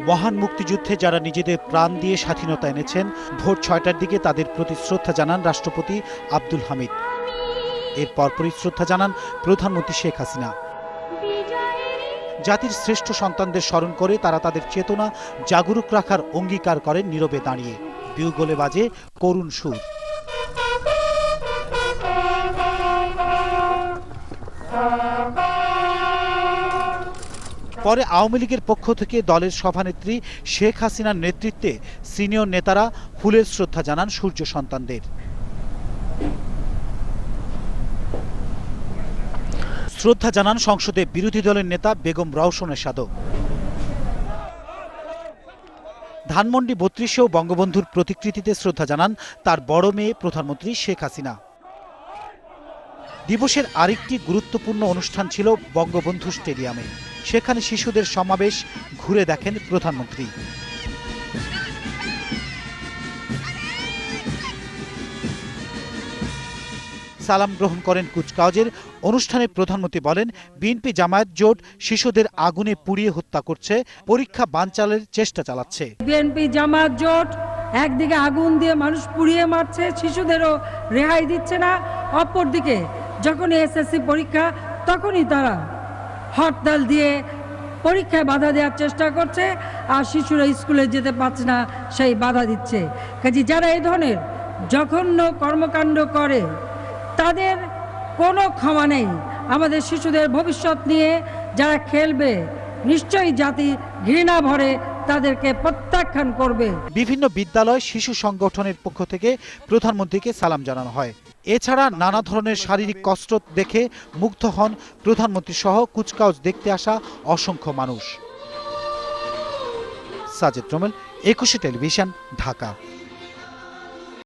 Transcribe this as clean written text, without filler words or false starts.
মহান মুক্তিযুদ্ধে যারা নিজেদের প্রাণ দিয়ে স্বাধীনতা এনেছেন, ভোর ৬টার দিকে তাদের প্রতি শ্রদ্ধা জানান রাষ্ট্রপতি আব্দুল হামিদ। এর পরপরই শ্রদ্ধা জানান প্রধানমন্ত্রী শেখ হাসিনা। জাতির শ্রেষ্ঠ সন্তানদের স্মরণ করে তারা তাদের চেতনা জাগরুক রাখার অঙ্গীকার করেন নীরবে দাঁড়িয়ে। বিউগলে বাজে করুণ সুর। পরে আওয়ামী লীগের পক্ষ থেকে দলের সভানেত্রী শেখ হাসিনার নেতৃত্বে সিনিয়র নেতারা ফুলের শ্রদ্ধা জানান সূর্য সন্তানদের। শ্রদ্ধা জানান সংসদে বিরোধী দলের নেতা বেগম রওশন এরশাদও। ধানমন্ডি ৩২-এও বঙ্গবন্ধুর প্রতিকৃতিতে শ্রদ্ধা জানান তার বড় মেয়ে প্রধানমন্ত্রী শেখ হাসিনা। দিবসের আরেকটি গুরুত্বপূর্ণ অনুষ্ঠান ছিল বঙ্গবন্ধু স্টেডিয়ামে। সেখানে শিশুদের সমাবেশ ঘুরে দেখেন প্রধানমন্ত্রী। সালাম গ্রহণ করেন কুচকাওয়াজের। অনুষ্ঠানে প্রধানমন্ত্রী বলেন, বিএনপি জামায়াত জোট শিশুদের আগুনে পুড়িয়ে হত্যা করছে, পরীক্ষা বানচালের চেষ্টা চালাচ্ছে। বিএনপি জামায়াত জোট একদিকে আগুন দিয়ে মানুষ পুড়িয়ে মারছে, শিশুদেরও রেহাই দিচ্ছে না। অপরদিকে যখন এসএসসি পরীক্ষা, তখনই তারা হরতাল দিয়ে পরীক্ষায় বাধা দেওয়ার চেষ্টা করছে, আর শিশুরা স্কুলে যেতে পারছে না, সেই বাধা দিচ্ছে। কাজে যারা এই ধরনের জঘন্য কর্মকাণ্ড করে তাদের কোনো ক্ষমা নেই। আমাদের শিশুদের ভবিষ্যৎ নিয়ে যারা খেলবে, নিশ্চয়ই জাতি ঘৃণা ভরে তাদেরকে প্রত্যাখ্যান করবে। বিভিন্ন বিদ্যালয় শিশু সংগঠনের পক্ষ থেকে প্রধানমন্ত্রীকে সালাম জানানো হয়। এছাড়া নানা ধরনের শারীরিক কসরত দেখে মুগ্ধ হন প্রধানমন্ত্রী সহ কুচকাওয়াজ দেখতে আসা অসংখ্য মানুষ। Sajed Rommel, ২১ television, Dhaka.